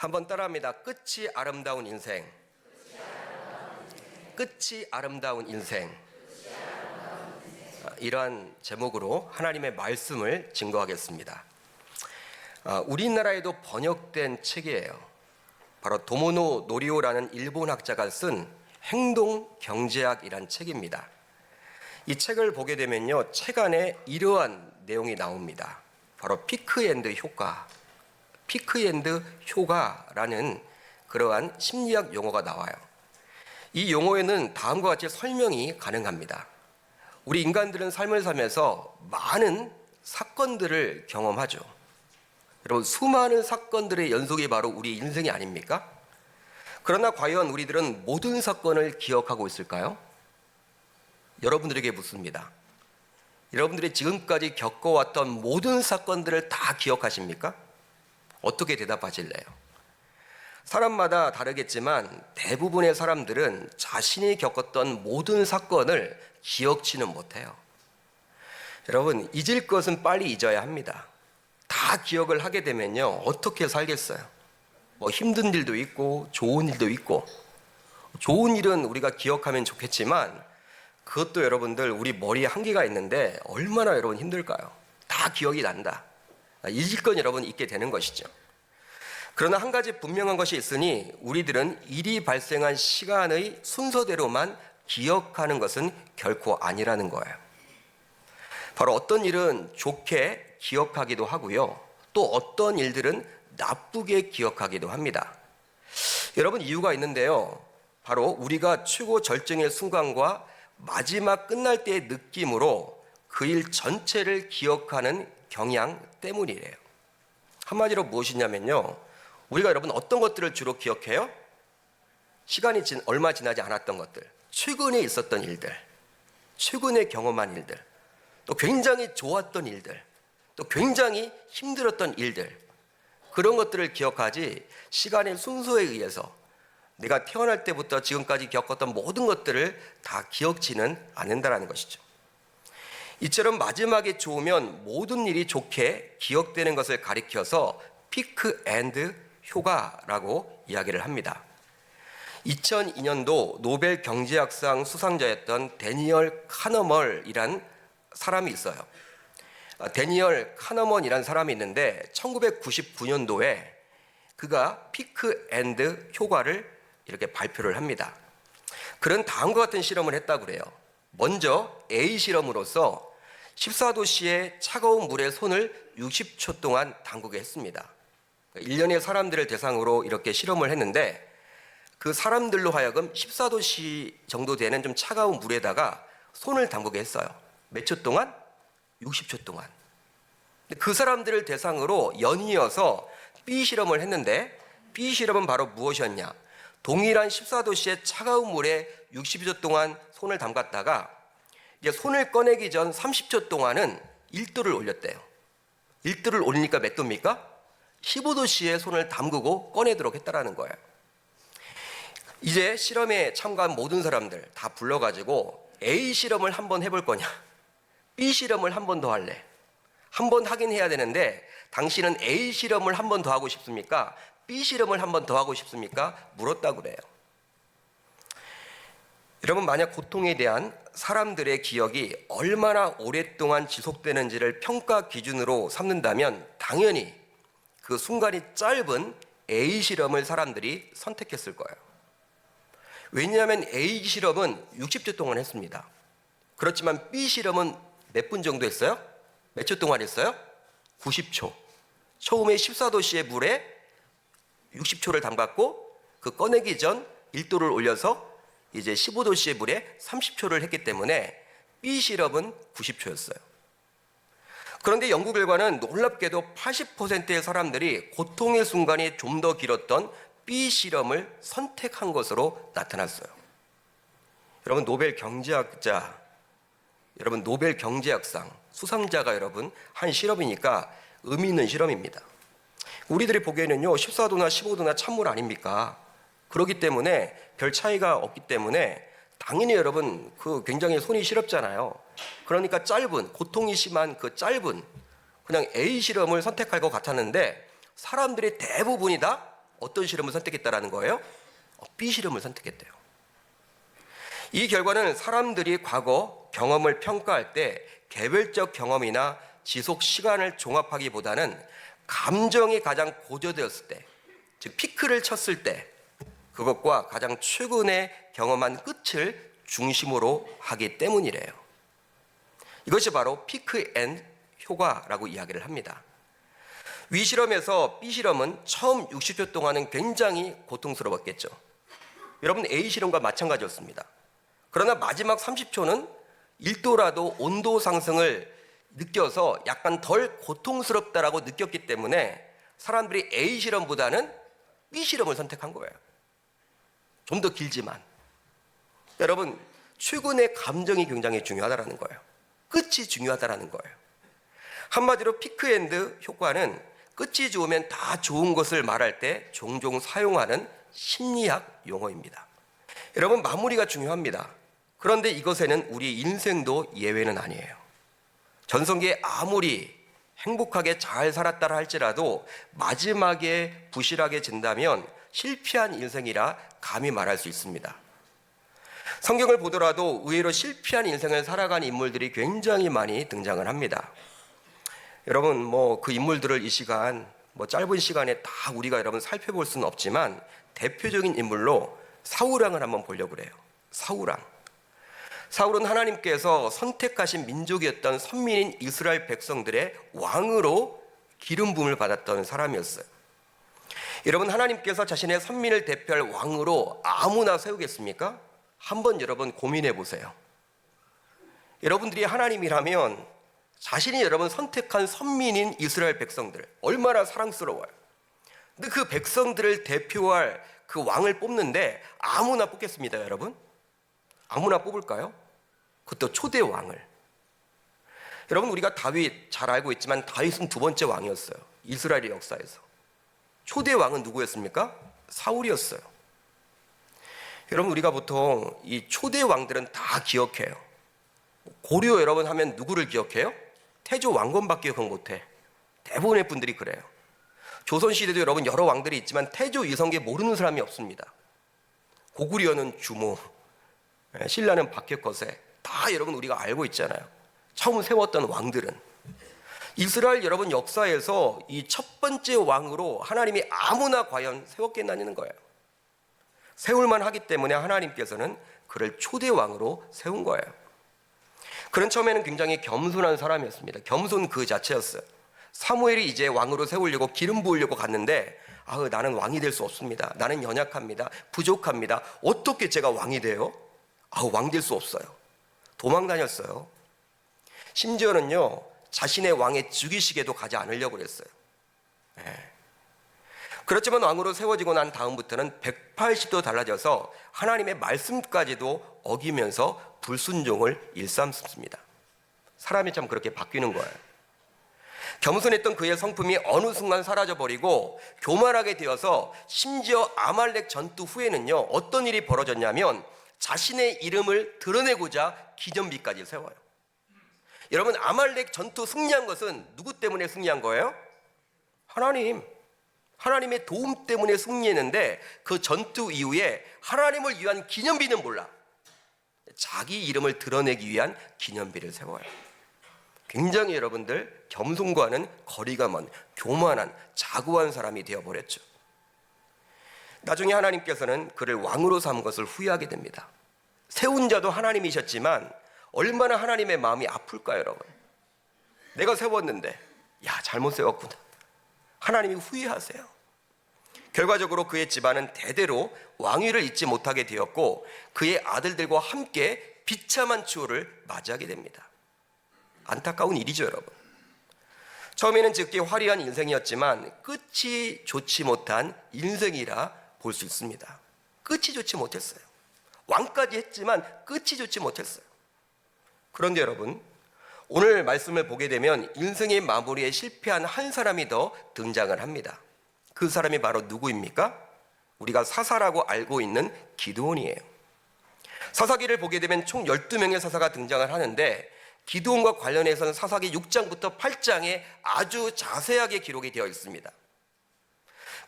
한번 따라합니다. 끝이 아름다운 인생. 끝이 아름다운 인생. 이러한 제목으로 하나님의 말씀을 증거하겠습니다. 우리나라에도 번역된 책이에요. 바로 도모노 노리오라는 일본 학자가 쓴 행동경제학이란 책입니다. 이 책을 보게 되면요, 책 안에 이러한 내용이 나옵니다. 바로 피크앤드 효과, 피크앤드 효과라는 그러한 심리학 용어가 나와요. 이 용어에는 다음과 같이 설명이 가능합니다. 우리 인간들은 삶을 살면서 많은 사건들을 경험하죠. 여러분, 수많은 사건들의 연속이 바로 우리 인생이 아닙니까? 그러나 과연 우리들은 모든 사건을 기억하고 있을까요? 여러분들에게 묻습니다. 여러분들이 지금까지 겪어왔던 모든 사건들을 다 기억하십니까? 어떻게 대답하실래요? 사람마다 다르겠지만 대부분의 사람들은 자신이 겪었던 모든 사건을 기억지는 못해요. 여러분, 잊을 것은 빨리 잊어야 합니다. 다 기억을 하게 되면요, 어떻게 살겠어요? 힘든 일도 있고 좋은 일도 있고, 좋은 일은 우리가 기억하면 좋겠지만 그것도 여러분들 우리 머리에 한계가 있는데 얼마나 여러분 힘들까요? 다 기억이 난다. 잊을 건 여러분 잊게 되는 것이죠. 그러나 한 가지 분명한 것이 있으니 우리들은 일이 발생한 시간의 순서대로만 기억하는 것은 결코 아니라는 거예요. 바로 어떤 일은 좋게 기억하기도 하고요, 또 어떤 일들은 나쁘게 기억하기도 합니다. 여러분, 이유가 있는데요, 바로 우리가 최고 절정의 순간과 마지막 끝날 때의 느낌으로 그 일 전체를 기억하는 경향 때문이래요. 한마디로 무엇이냐면요, 우리가 여러분 어떤 것들을 주로 기억해요? 시간이 얼마 지나지 않았던 것들, 최근에 있었던 일들, 최근에 경험한 일들, 또 굉장히 좋았던 일들, 또 굉장히 힘들었던 일들, 그런 것들을 기억하지 시간의 순서에 의해서 내가 태어날 때부터 지금까지 겪었던 모든 것들을 다 기억지는 않는다는 것이죠. 이처럼 마지막에 좋으면 모든 일이 좋게 기억되는 것을 가리켜서 피크 앤드 효과라고 이야기를 합니다. 2002년도 노벨 경제학상 수상자였던 데니얼 카너먼이란 사람이 있어요. 데니얼 카너먼이란 사람이 있는데 1999년도에 그가 피크 앤드 효과를 이렇게 발표를 합니다. 그는 다음과 같은 실험을 했다고 그래요. 먼저 A 실험으로서 14도씨의 차가운 물에 손을 60초 동안 담그게 했습니다. 1년의 사람들을 대상으로 이렇게 실험을 했는데 그 사람들로 하여금 14도씨 정도 되는 좀 차가운 물에다가 손을 담그게 했어요. 몇 초 동안? 60초 동안. 그 사람들을 대상으로 연이어서 B 실험을 했는데 B 실험은 바로 무엇이었냐? 동일한 14도씨의 차가운 물에 60초 동안 손을 담갔다가 이제 손을 꺼내기 전 30초 동안은 1도를 올렸대요. 1도를 올리니까 몇 도입니까? 15도씨에 손을 담그고 꺼내도록 했다라는 거예요. 이제 실험에 참가한 모든 사람들 다 불러가지고 A 실험을 한번 해볼 거냐, B 실험을 한 번 더 할래? 한 번 하긴 해야 되는데 당신은 A 실험을 한 번 더 하고 싶습니까? B 실험을 한 번 더 하고 싶습니까? 물었다고 그래요. 여러분, 만약 고통에 대한 사람들의 기억이 얼마나 오랫동안 지속되는지를 평가 기준으로 삼는다면 당연히 그 순간이 짧은 A 실험을 사람들이 선택했을 거예요. 왜냐하면 A 실험은 60초 동안 했습니다. 그렇지만 B 실험은 몇 분 정도 했어요? 몇 초 동안 했어요? 90초. 처음에 14도씨의 물에 60초를 담갔고 그 꺼내기 전 1도를 올려서 이제 15도씨의 물에 30초를 했기 때문에 B 실험은 90초였어요. 그런데 연구 결과는 놀랍게도 80%의 사람들이 고통의 순간이 좀 더 길었던 B 실험을 선택한 것으로 나타났어요. 여러분, 노벨 경제학상 수상자가 여러분 한 실험이니까 의미 있는 실험입니다. 우리들이 보기에는요, 14도나 15도나 찬물 아닙니까? 그렇기 때문에 별 차이가 없기 때문에 당연히 여러분 굉장히 손이 시렵잖아요. 그러니까 고통이 심한 그 짧은 그냥 A 실험을 선택할 것 같았는데 사람들이 대부분이 다 어떤 실험을 선택했다라는 거예요? B 실험을 선택했대요. 이 결과는 사람들이 과거 경험을 평가할 때 개별적 경험이나 지속 시간을 종합하기보다는 감정이 가장 고조되었을 때, 즉 피크를 쳤을 때 그것과 가장 최근에 경험한 끝을 중심으로 하기 때문이래요. 이것이 바로 피크 앤 효과라고 이야기를 합니다. 위 실험에서 B 실험은 처음 60초 동안은 굉장히 고통스러웠겠죠. 여러분 A 실험과 마찬가지였습니다. 그러나 마지막 30초는 1도라도 온도 상승을 느껴서 약간 덜 고통스럽다라고 느꼈기 때문에 사람들이 A 실험보다는 B 실험을 선택한 거예요. 좀 더 길지만. 여러분, 최근의 감정이 굉장히 중요하다라는 거예요. 끝이 중요하다라는 거예요. 한마디로 피크앤드 효과는 끝이 좋으면 다 좋은 것을 말할 때 종종 사용하는 심리학 용어입니다. 여러분, 마무리가 중요합니다. 그런데 이것에는 우리 인생도 예외는 아니에요. 전성기에 아무리 행복하게 잘 살았다 할지라도 마지막에 부실하게 진다면 실패한 인생이라 감히 말할 수 있습니다. 성경을 보더라도 의외로 실패한 인생을 살아간 인물들이 굉장히 많이 등장을 합니다. 여러분, 그 인물들을 이 시간, 짧은 시간에 다 우리가 여러분 살펴볼 수는 없지만 대표적인 인물로 사울왕을 한번 보려고 그래요. 사울은 하나님께서 선택하신 민족이었던 선민인 이스라엘 백성들의 왕으로 기름 부음을 받았던 사람이었어요. 여러분, 하나님께서 자신의 선민을 대표할 왕으로 아무나 세우겠습니까? 한번 여러분 고민해 보세요. 여러분들이 하나님이라면 자신이 여러분 선택한 선민인 이스라엘 백성들 얼마나 사랑스러워요. 근데 그 백성들을 대표할 그 왕을 뽑는데 아무나 뽑겠습니다, 여러분? 아무나 뽑을까요? 그것도 초대 왕을. 여러분, 우리가 다윗 잘 알고 있지만 다윗은 두 번째 왕이었어요. 이스라엘의 역사에서. 초대 왕은 누구였습니까? 사울이었어요. 여러분, 우리가 보통 이 초대 왕들은 다 기억해요. 고려 여러분 하면 누구를 기억해요? 태조 왕건밖에 기억 못해. 대부분의 분들이 그래요. 조선시대도 여러분 여러 왕들이 있지만 태조 이성계 모르는 사람이 없습니다. 고구려는 주모, 신라는 박혁거세, 다 여러분 우리가 알고 있잖아요. 처음 세웠던 왕들은. 이스라엘 여러분 역사에서 이 첫 번째 왕으로 하나님이 아무나 과연 세웠겠냐는 거예요. 세울만 하기 때문에 하나님께서는 그를 초대 왕으로 세운 거예요. 그는 처음에는 굉장히 겸손한 사람이었습니다. 겸손 그 자체였어요. 사무엘이 이제 왕으로 세우려고 기름 부으려고 갔는데 나는 왕이 될 수 없습니다. 나는 연약합니다. 부족합니다. 어떻게 제가 왕이 돼요? 왕 될 수 없어요. 도망 다녔어요. 심지어는요, 자신의 왕의 즉위식에도 가지 않으려고 그랬어요. 그렇지만 왕으로 세워지고 난 다음부터는 180도 달라져서 하나님의 말씀까지도 어기면서 불순종을 일삼습니다. 사람이 참 그렇게 바뀌는 거예요. 겸손했던 그의 성품이 어느 순간 사라져버리고 교만하게 되어서 심지어 아말렉 전투 후에는요, 어떤 일이 벌어졌냐면 자신의 이름을 드러내고자 기념비까지 세워요. 여러분, 아말렉 전투 승리한 것은 누구 때문에 승리한 거예요? 하나님의 도움 때문에 승리했는데 그 전투 이후에 하나님을 위한 기념비는 몰라. 자기 이름을 드러내기 위한 기념비를 세워요. 굉장히 여러분들 겸손과는 거리가 먼 교만한 자고한 사람이 되어버렸죠. 나중에 하나님께서는 그를 왕으로 삼은 것을 후회하게 됩니다. 세운 자도 하나님이셨지만 얼마나 하나님의 마음이 아플까요, 여러분? 내가 세웠는데 잘못 세웠구나. 하나님이 후회하세요. 결과적으로 그의 집안은 대대로 왕위를 잊지 못하게 되었고 그의 아들들과 함께 비참한 추호를 맞이하게 됩니다. 안타까운 일이죠, 여러분. 처음에는 즉기 화려한 인생이었지만 끝이 좋지 못한 인생이라 볼 수 있습니다. 끝이 좋지 못했어요. 왕까지 했지만 끝이 좋지 못했어요. 그런데 여러분, 오늘 말씀을 보게 되면 인생의 마무리에 실패한 한 사람이 더 등장을 합니다. 그 사람이 바로 누구입니까? 우리가 사사라고 알고 있는 기드온이에요. 사사기를 보게 되면 총 12명의 사사가 등장을 하는데 기드온과 관련해서는 사사기 6장부터 8장에 아주 자세하게 기록이 되어 있습니다.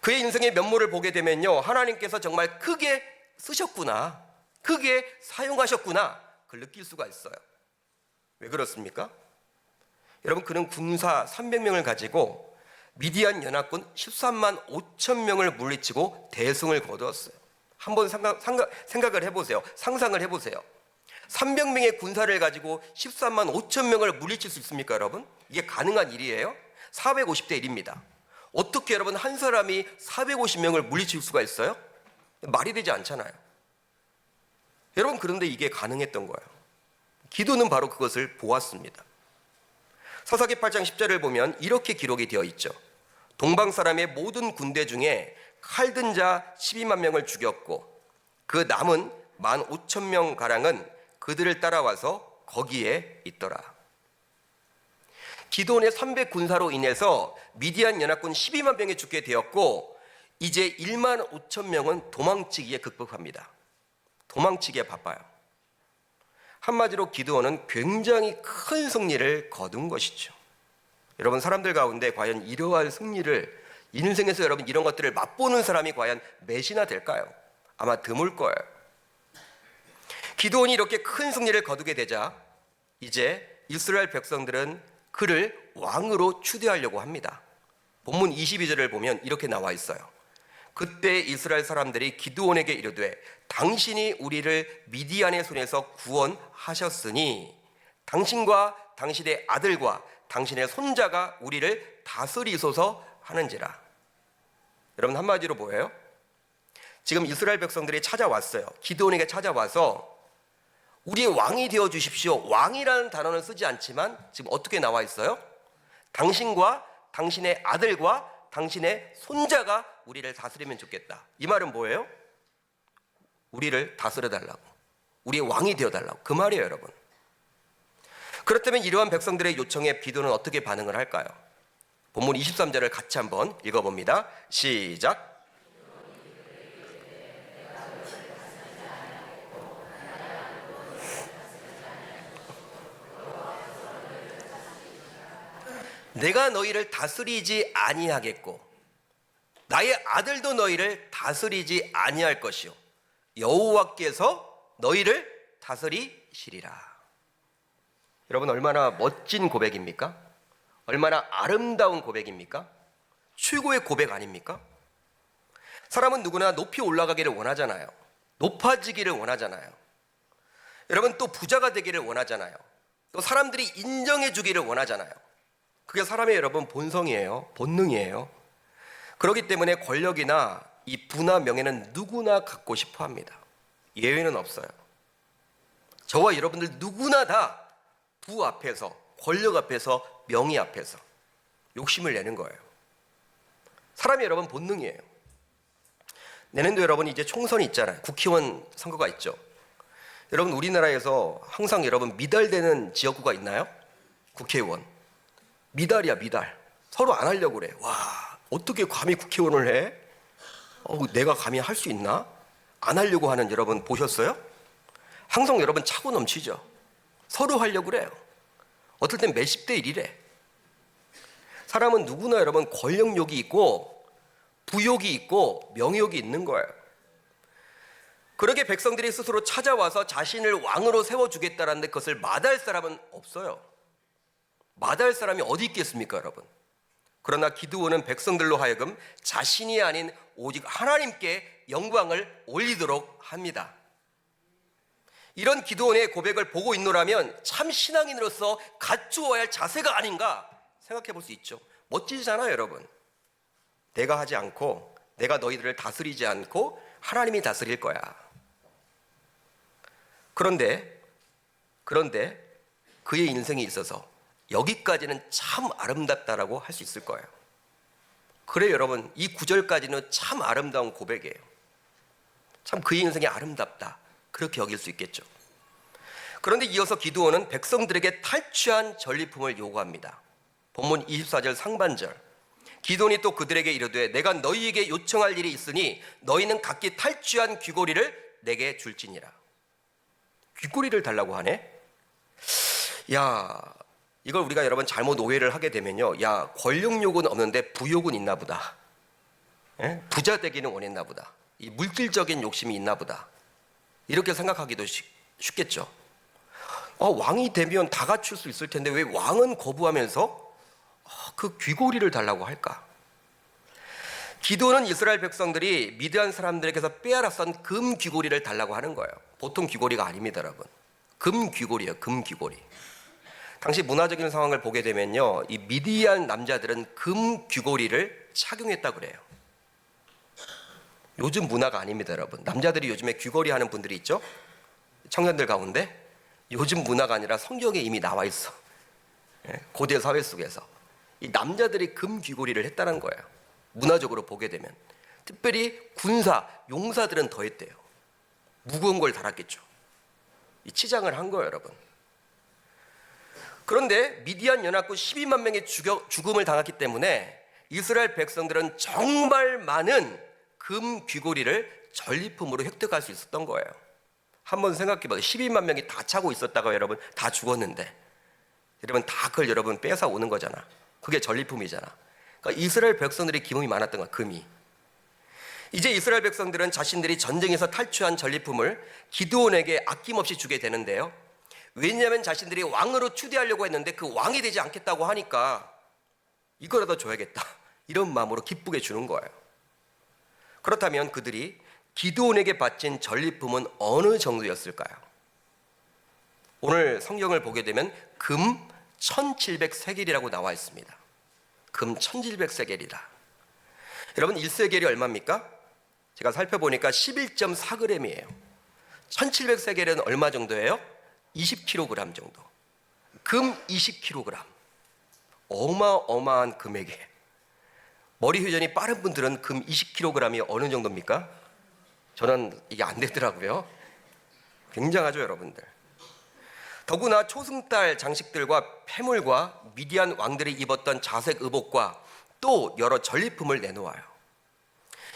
그의 인생의 면모를 보게 되면요, 하나님께서 정말 크게 쓰셨구나, 크게 사용하셨구나, 그걸 느낄 수가 있어요. 왜 그렇습니까? 여러분, 그는 군사 300명을 가지고 미디안 연합군 13만 5천 명을 물리치고 대승을 거두었어요. 한번 생각을 해보세요. 상상을 해보세요. 300명의 군사를 가지고 13만 5천 명을 물리칠 수 있습니까, 여러분? 이게 가능한 일이에요? 450대 1입니다. 어떻게 여러분 한 사람이 450명을 물리칠 수가 있어요? 말이 되지 않잖아요. 여러분, 그런데 이게 가능했던 거예요. 기도는 바로 그것을 보았습니다. 사사기 8장 10절을 보면 이렇게 기록이 되어 있죠. 동방 사람의 모든 군대 중에 칼든 자 12만 명을 죽였고 그 남은 15,000명 가량은 그들을 따라와서 거기에 있더라. 기드온의 300 군사로 인해서 미디안 연합군 12만 명이 죽게 되었고 이제 1만 5천 명은 도망치기에 극복합니다. 도망치기에 바빠요. 한마디로 기드온은 굉장히 큰 승리를 거둔 것이죠. 여러분, 사람들 가운데 과연 이러한 승리를, 인생에서 여러분 이런 것들을 맛보는 사람이 과연 몇이나 될까요? 아마 드물 거예요. 기드온이 이렇게 큰 승리를 거두게 되자 이제 이스라엘 백성들은 그를 왕으로 추대하려고 합니다. 본문 22절을 보면 이렇게 나와 있어요. 그때 이스라엘 사람들이 기드온에게 이르되 당신이 우리를 미디안의 손에서 구원하셨으니 당신과 당신의 아들과 당신의 손자가 우리를 다스리소서 하는지라. 여러분, 한마디로 뭐예요? 지금 이스라엘 백성들이 찾아왔어요. 기드온에게 찾아와서 우리의 왕이 되어 주십시오. 왕이라는 단어는 쓰지 않지만 지금 어떻게 나와 있어요? 당신과 당신의 아들과 당신의 손자가 우리를 다스리면 좋겠다. 이 말은 뭐예요? 우리를 다스려 달라고, 우리의 왕이 되어 달라고, 그 말이에요, 여러분. 그렇다면 이러한 백성들의 요청에 기드온은 어떻게 반응을 할까요? 본문 23절을 같이 한번 읽어봅니다. 시작. 내가 너희를 다스리지 아니하겠고 나의 아들도 너희를 다스리지 아니할 것이요 여호와께서 너희를 다스리시리라. 여러분, 얼마나 멋진 고백입니까? 얼마나 아름다운 고백입니까? 최고의 고백 아닙니까? 사람은 누구나 높이 올라가기를 원하잖아요. 높아지기를 원하잖아요. 여러분, 또 부자가 되기를 원하잖아요. 또 사람들이 인정해 주기를 원하잖아요. 그게 사람의 여러분 본성이에요. 본능이에요. 그렇기 때문에 권력이나 이 부나 명예는 누구나 갖고 싶어 합니다. 예외는 없어요. 저와 여러분들 누구나 다 부 앞에서, 권력 앞에서, 명예 앞에서 욕심을 내는 거예요. 사람이 여러분 본능이에요. 내년도 여러분 이제 총선이 있잖아요. 국회의원 선거가 있죠. 여러분, 우리나라에서 항상 여러분 미달되는 지역구가 있나요? 국회의원. 미달이야, 미달. 서로 안 하려고 그래. 와, 어떻게 감히 국회의원을 해? 내가 감히 할 수 있나? 안 하려고 하는 여러분 보셨어요? 항상 여러분 차고 넘치죠. 서로 하려고 그래요. 어떨 땐 몇십 대 1이래. 사람은 누구나 여러분 권력욕이 있고 부욕이 있고 명욕이 있는 거예요. 그러게 백성들이 스스로 찾아와서 자신을 왕으로 세워주겠다는데 그것을 마다할 사람은 없어요. 마다할 사람이 어디 있겠습니까, 여러분? 그러나 기드온은 백성들로 하여금 자신이 아닌 오직 하나님께 영광을 올리도록 합니다. 이런 기드온의 고백을 보고 있노라면 참 신앙인으로서 갖추어야 할 자세가 아닌가 생각해 볼 수 있죠. 멋지잖아요, 여러분. 내가 하지 않고, 내가 너희들을 다스리지 않고 하나님이 다스릴 거야. 그런데 그의 인생에 있어서 여기까지는 참 아름답다라고 할 수 있을 거예요. 그래요, 여러분. 이 9절까지는 참 아름다운 고백이에요. 참 그의 인생이 아름답다, 그렇게 여길 수 있겠죠. 그런데 이어서 기드온은 백성들에게 탈취한 전리품을 요구합니다. 본문 24절 상반절. 기드온이 또 그들에게 이르되 내가 너희에게 요청할 일이 있으니 너희는 각기 탈취한 귀고리를 내게 줄지니라. 귀고리를 달라고 하네? 야, 이걸 우리가 여러분 잘못 오해를 하게 되면요, 야, 권력욕은 없는데 부욕은 있나 보다. 부자 되기는 원했나 보다. 이 물질적인 욕심이 있나 보다. 이렇게 생각하기도 쉽겠죠. 왕이 되면 다 갖출 수 있을 텐데 왜 왕은 거부하면서 그 귀고리를 달라고 할까? 기도는 이스라엘 백성들이 미디안 사람들에게서 빼앗았던 금 귀고리를 달라고 하는 거예요. 보통 귀고리가 아닙니다, 여러분. 금 귀고리예요, 금 귀고리. 당시 문화적인 상황을 보게 되면요, 이 미디안 남자들은 금 귀고리를 착용했다고 그래요. 요즘 문화가 아닙니다, 여러분. 남자들이 요즘에 귀걸이 하는 분들이 있죠? 청년들 가운데. 요즘 문화가 아니라 성경에 이미 나와 있어. 고대 사회 속에서 이 남자들이 금 귀고리를 했다는 거예요. 문화적으로 보게 되면 특별히 군사, 용사들은 더 했대요. 무거운 걸 달았겠죠. 이 치장을 한 거예요, 여러분. 그런데 미디안 연합군 12만 명이 죽음을 당했기 때문에 이스라엘 백성들은 정말 많은 금 귀고리를 전리품으로 획득할 수 있었던 거예요. 한번 생각해봐요. 12만 명이 다 차고 있었다가 여러분 다 죽었는데 여러분 다 그걸 여러분 뺏어 오는 거잖아. 그게 전리품이잖아. 그러니까 이스라엘 백성들이 기쁨이 많았던 거야, 금이. 이제 이스라엘 백성들은 자신들이 전쟁에서 탈취한 전리품을 기드온에게 아낌없이 주게 되는데요. 왜냐하면 자신들이 왕으로 추대하려고 했는데 그 왕이 되지 않겠다고 하니까 이거라도 줘야겠다. 이런 마음으로 기쁘게 주는 거예요. 그렇다면 그들이 기드온에게 바친 전리품은 어느 정도였을까요? 오늘 성경을 보게 되면 금 1700세겔이라고 나와 있습니다. 금 1700세겔이다. 여러분 1세겔이 얼마입니까? 제가 살펴보니까 11.4g이에요. 1700세겔은 얼마 정도예요? 20kg 정도. 금 20kg. 어마어마한 금액이에요. 머리 회전이 빠른 분들은 금 20kg이 어느 정도입니까? 저는 이게 안 되더라고요. 굉장하죠, 여러분들. 더구나 초승달 장식들과 폐물과 미디안 왕들이 입었던 자색 의복과 또 여러 전리품을 내놓아요.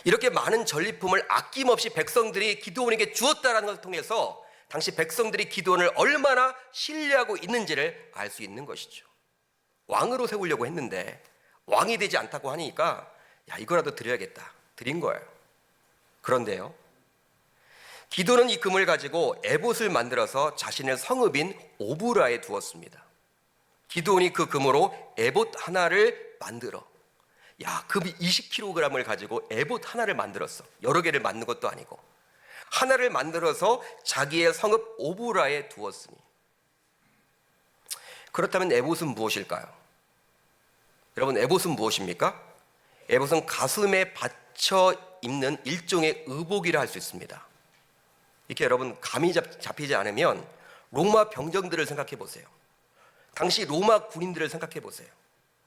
이렇게 많은 전리품을 아낌없이 백성들이 기드온에게 주었다는 것을 통해서 당시 백성들이 기드온을 얼마나 신뢰하고 있는지를 알 수 있는 것이죠. 왕으로 세우려고 했는데 왕이 되지 않다고 하니까 이거라도 드려야겠다. 드린 거예요. 그런데요, 기드온은 이 금을 가지고 에봇을 만들어서 자신의 성읍인 오브라에 두었습니다. 기드온이 그 금으로 에봇 하나를 만들어. 금 20kg을 가지고 에봇 하나를 만들었어. 여러 개를 만든 것도 아니고 하나를 만들어서 자기의 성읍 오브라에 두었으니. 그렇다면 에봇은 무엇일까요? 여러분, 에봇은 무엇입니까? 에봇은 가슴에 받쳐 입는 일종의 의복이라 할 수 있습니다. 이렇게 여러분 감이 잡히지 않으면 로마 병정들을 생각해 보세요. 당시 로마 군인들을 생각해 보세요.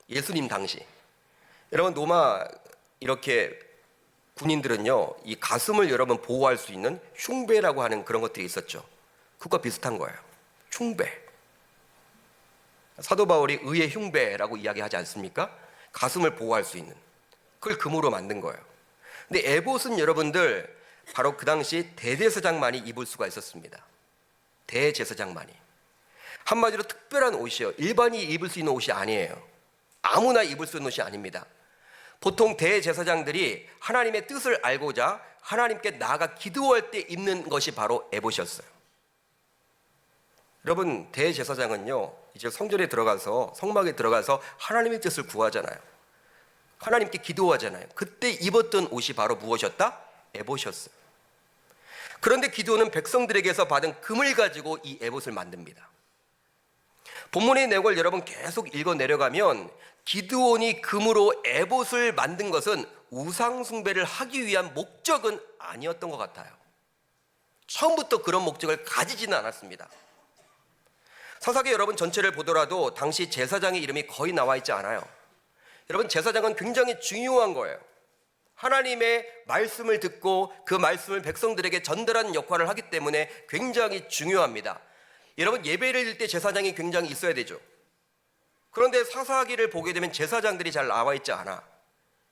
예수님 당시. 여러분 로마 이렇게 군인들은요, 이 가슴을 여러분 보호할 수 있는 흉배라고 하는 그런 것들이 있었죠. 그거 비슷한 거예요. 흉배. 사도 바울이 의의 흉배라고 이야기하지 않습니까? 가슴을 보호할 수 있는. 그걸 금으로 만든 거예요. 근데 에봇은 여러분들 바로 그 당시 대제사장만이 입을 수가 있었습니다. 대제사장만이. 한마디로 특별한 옷이에요. 일반이 입을 수 있는 옷이 아니에요. 아무나 입을 수 있는 옷이 아닙니다. 보통 대제사장들이 하나님의 뜻을 알고자 하나님께 나아가 기도할 때 입는 것이 바로 에봇이었어요. 여러분, 대제사장은요, 이제 성전에 들어가서 성막에 들어가서 하나님의 뜻을 구하잖아요. 하나님께 기도하잖아요. 그때 입었던 옷이 바로 무엇이었다? 에봇이었어요. 그런데 기드온은 백성들에게서 받은 금을 가지고 이 에봇을 만듭니다. 본문의 내용을 여러분 계속 읽어 내려가면 기드온이 금으로 에봇을 만든 것은 우상 숭배를 하기 위한 목적은 아니었던 것 같아요. 처음부터 그런 목적을 가지지는 않았습니다. 사사기 여러분 전체를 보더라도 당시 제사장의 이름이 거의 나와 있지 않아요. 여러분, 제사장은 굉장히 중요한 거예요. 하나님의 말씀을 듣고 그 말씀을 백성들에게 전달하는 역할을 하기 때문에 굉장히 중요합니다. 여러분, 예배를 드릴 때 제사장이 굉장히 있어야 되죠. 그런데 사사기를 보게 되면 제사장들이 잘 나와 있지 않아.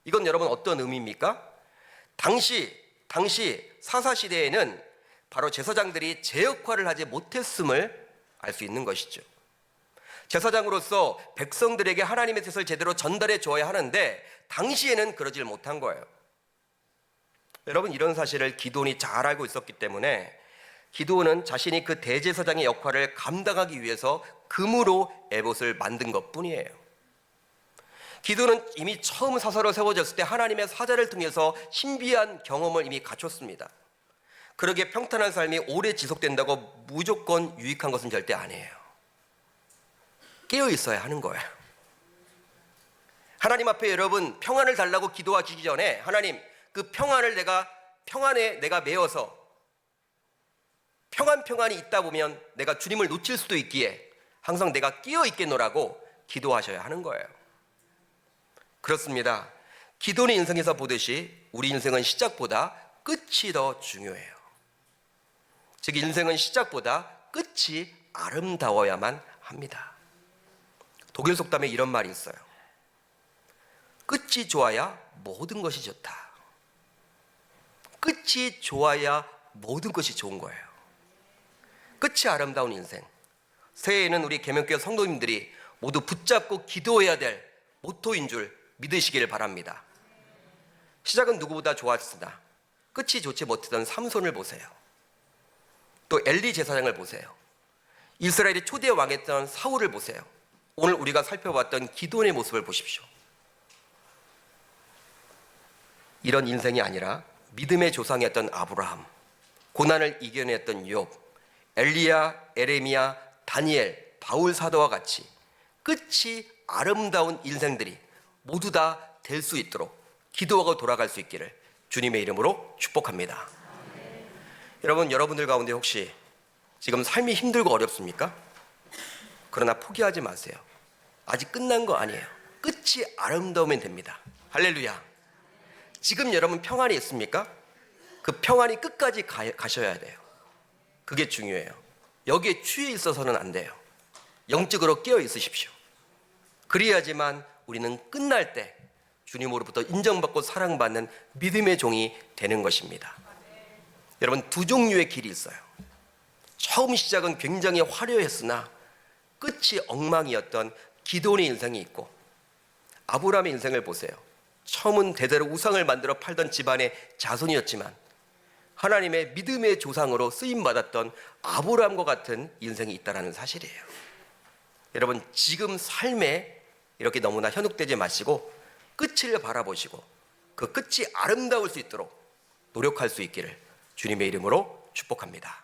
이건 여러분 어떤 의미입니까? 당시 사사시대에는 바로 제사장들이 제 역할을 하지 못했음을 알 수 있는 것이죠. 제사장으로서 백성들에게 하나님의 뜻을 제대로 전달해 줘야 하는데 당시에는 그러질 못한 거예요. 여러분, 이런 사실을 기드온이 잘 알고 있었기 때문에 기드온은 자신이 그 대제사장의 역할을 감당하기 위해서 금으로 에봇을 만든 것뿐이에요. 기드온은 이미 처음 사사로 세워졌을 때 하나님의 사자를 통해서 신비한 경험을 이미 갖췄습니다. 그러기에 평탄한 삶이 오래 지속된다고 무조건 유익한 것은 절대 아니에요. 깨어 있어야 하는 거예요. 하나님 앞에 여러분 평안을 달라고 기도하시기 전에 하나님, 그 평안을 평안에 내가 매여서 평안이 있다 보면 내가 주님을 놓칠 수도 있기에 항상 내가 끼어 있겠노라고 기도하셔야 하는 거예요. 그렇습니다. 기도는 인생에서 보듯이 우리 인생은 시작보다 끝이 더 중요해요. 즉 인생은 시작보다 끝이 아름다워야만 합니다. 독일 속담에 이런 말이 있어요. 끝이 좋아야 모든 것이 좋다. 끝이 좋아야 모든 것이 좋은 거예요. 끝이 아름다운 인생. 새해에는 우리 계명교회 성도님들이 모두 붙잡고 기도해야 될 모토인 줄 믿으시길 바랍니다. 시작은 누구보다 좋았으나 끝이 좋지 못했던 삼손을 보세요. 또 엘리 제사장을 보세요. 이스라엘의 초대 왕이었던 사울을 보세요. 오늘 우리가 살펴봤던 기드온의 모습을 보십시오. 이런 인생이 아니라 믿음의 조상이었던 아브라함, 고난을 이겨냈던 욥, 엘리야, 에레미야, 다니엘, 바울 사도와 같이 끝이 아름다운 인생들이 모두 다 될 수 있도록 기도하고 돌아갈 수 있기를 주님의 이름으로 축복합니다. 여러분, 여러분들 가운데 혹시 지금 삶이 힘들고 어렵습니까? 그러나 포기하지 마세요. 아직 끝난 거 아니에요. 끝이 아름다우면 됩니다. 할렐루야. 지금 여러분 평안이 있습니까? 그 평안이 끝까지 가셔야 돼요. 그게 중요해요. 여기에 취해 있어서는 안 돼요. 영적으로 깨어 있으십시오. 그래야지만 우리는 끝날 때 주님으로부터 인정받고 사랑받는 믿음의 종이 되는 것입니다. 여러분, 두 종류의 길이 있어요. 처음 시작은 굉장히 화려했으나 끝이 엉망이었던 기드온의 인생이 있고, 아브라함의 인생을 보세요. 처음은 대대로 우상을 만들어 팔던 집안의 자손이었지만 하나님의 믿음의 조상으로 쓰임받았던 아브라함과 같은 인생이 있다는 사실이에요. 여러분, 지금 삶에 이렇게 너무나 현혹되지 마시고 끝을 바라보시고 그 끝이 아름다울 수 있도록 노력할 수 있기를 주님의 이름으로 축복합니다.